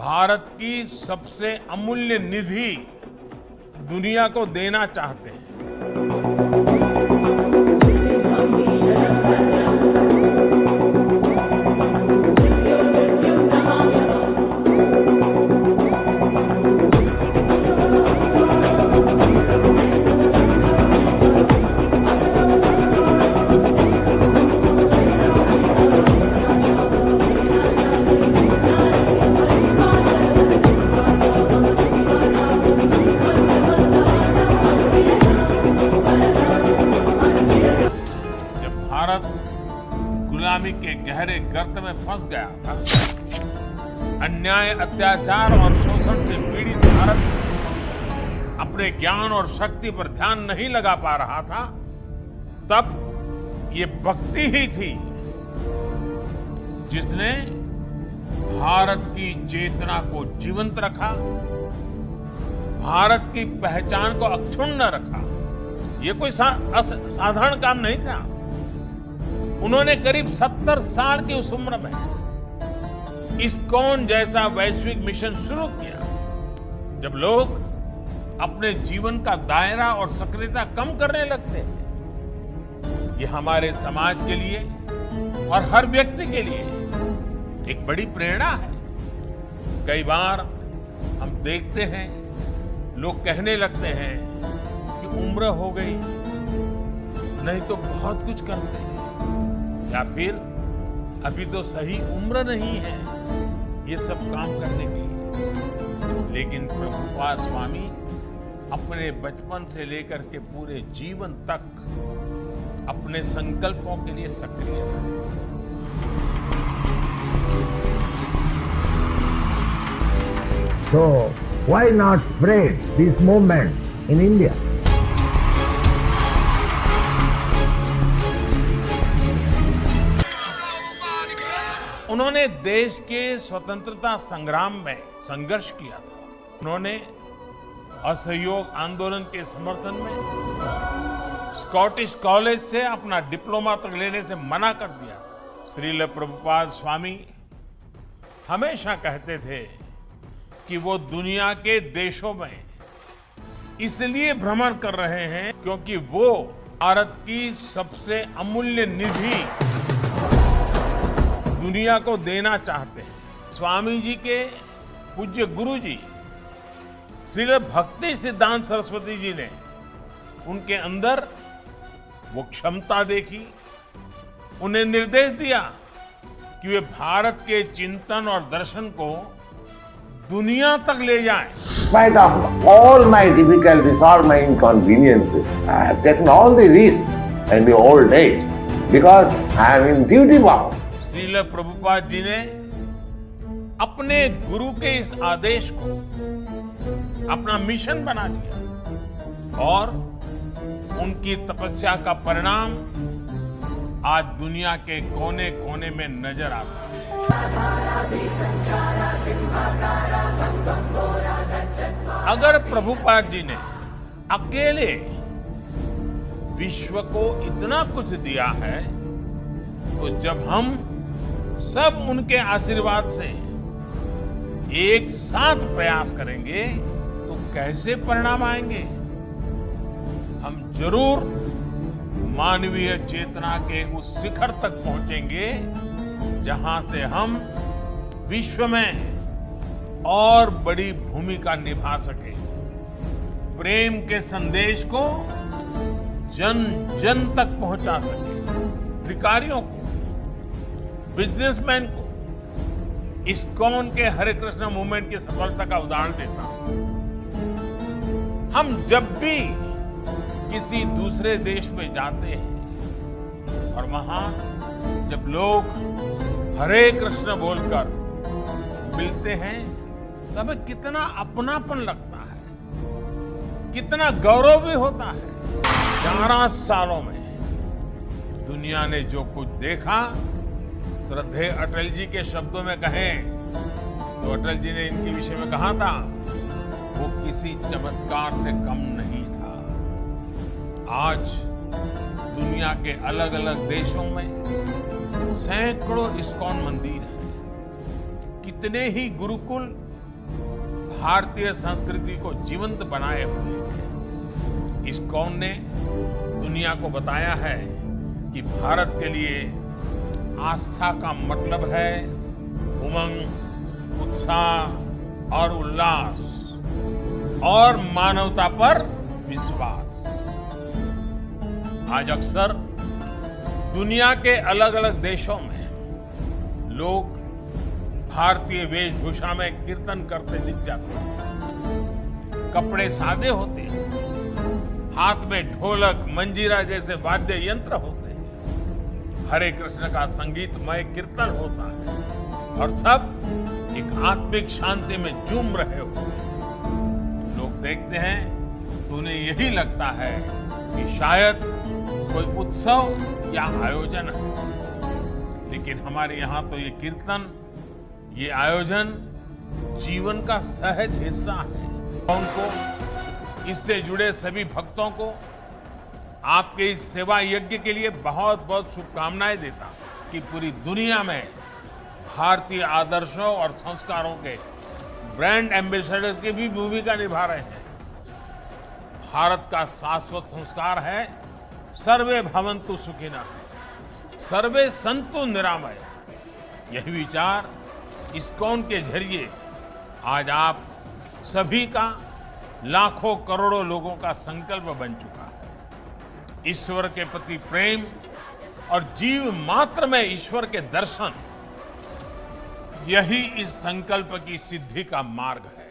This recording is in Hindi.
भारत की सबसे अमूल्य निधि दुनिया को देना चाहते हैं। भारत गुलामी के गहरे गर्त में फंस गया था। अन्याय, अत्याचार और शोषण से पीड़ित भारत अपने ज्ञान और शक्ति पर ध्यान नहीं लगा पा रहा था। तब ये भक्ति ही थी जिसने भारत की चेतना को जीवंत रखा, भारत की पहचान को अक्षुण्ण रखा। ये कोई साधारण काम नहीं था। उन्होंने करीब 70 साल की उस उम्र में इस्कॉन जैसा वैश्विक मिशन शुरू किया। जब लोग अपने जीवन का दायरा और सक्रियता कम करने लगते हैं, ये हमारे समाज के लिए और हर व्यक्ति के लिए एक बड़ी प्रेरणा है। कई बार हम देखते हैं लोग कहने लगते हैं कि उम्र हो गई, नहीं तो बहुत कुछ करते हैं, या फिर अभी तो सही उम्र नहीं है ये सब काम करने की। लेकिन प्रभुपाद स्वामी अपने बचपन से लेकर के पूरे जीवन तक अपने संकल्पों के लिए सक्रिय रहे। So why not spread this movement in India? उन्होंने देश के स्वतंत्रता संग्राम में संघर्ष किया था। उन्होंने असहयोग आंदोलन के समर्थन में स्कॉटिश कॉलेज से अपना डिप्लोमा तक लेने से मना कर दिया। श्रील प्रभुपाद स्वामी हमेशा कहते थे कि वो दुनिया के देशों में इसलिए भ्रमण कर रहे हैं क्योंकि वो भारत की सबसे अमूल्य निधि दुनिया को देना चाहते हैं। स्वामी जी के पूज्य गुरु जी श्रील भक्ति सिद्धांत सरस्वती जी ने उनके अंदर वो क्षमता देखी, उन्हें निर्देश दिया कि वे भारत के चिंतन और दर्शन को दुनिया तक ले जाएं। Despite of all my difficulties or my inconveniences, I have taken all the risks in the old age because I am in duty bound. Srila Prabhupada ji ने अपने गुरु के इस आदेश को अपना मिशन बना लिया और उनकी तपस्या का परिणाम आज दुनिया के कोने कोने में नजर आता है। अगर प्रभुपाद जी ने अकेले विश्व को इतना कुछ दिया है, तो जब हम सब उनके आशीर्वाद से एक साथ प्रयास करेंगे तो कैसे परिणाम आएंगे। हम जरूर मानवीय चेतना के उस शिखर तक पहुंचेंगे जहां से हम विश्व में और बड़ी भूमिका निभा सके, प्रेम के संदेश को जन जन तक पहुंचा सके। अधिकारियों को, बिजनेसमैन को इस्कॉन के हरे कृष्ण मूवमेंट की सफलता का उदाहरण देता हूं। हम जब भी किसी दूसरे देश में जाते हैं और वहां जब लोग हरे कृष्ण बोलकर मिलते हैं तो हमें कितना अपनापन लगता है, कितना गौरव भी होता है। 11 सालों में दुनिया ने जो कुछ देखा, श्रद्धेय अटल जी के शब्दों में कहें तो अटल जी ने इनके विषय में कहा था, वो किसी चमत्कार से कम नहीं था। आज दुनिया के अलग अलग देशों में सैकड़ों इस्कॉन मंदिर हैं, कितने ही गुरुकुल भारतीय संस्कृति को जीवंत बनाए हुए इस्कॉन ने दुनिया को बताया है कि भारत के लिए आस्था का मतलब है उमंग, उत्साह और उल्लास और मानवता पर विश्वास। आज अक्सर दुनिया के अलग अलग देशों में लोग भारतीय वेशभूषा में कीर्तन करते दिख जाते हैं। कपड़े सादे होते हैं, हाथ में ढोलक, मंजीरा जैसे वाद्य यंत्र होते हैं, हरे कृष्ण का संगीतमय कीर्तन होता है और सब एक आत्मिक शांति में झूम रहे होते हैं। लोग देखते हैं तो उन्हें यही लगता है कि शायद कोई उत्सव या आयोजन है, लेकिन हमारे यहाँ तो ये कीर्तन, ये आयोजन जीवन का सहज हिस्सा है। उनको, इससे जुड़े सभी भक्तों को आपके इस सेवा यज्ञ के लिए बहुत बहुत शुभकामनाएं देता हूं कि पूरी दुनिया में भारतीय आदर्शों और संस्कारों के ब्रांड एम्बेसडर की भी भूमिका निभा रहे हैं। भारत का शाश्वत संस्कार है सर्वे भवन्तु सुखिनः, सर्वे सन्तु निरामय। यही विचार इस्कॉन के जरिए आज आप सभी का, लाखों करोड़ों लोगों का संकल्प बन चुका है। ईश्वर के प्रति प्रेम और जीव मात्र में ईश्वर के दर्शन, यही इस संकल्प की सिद्धि का मार्ग है।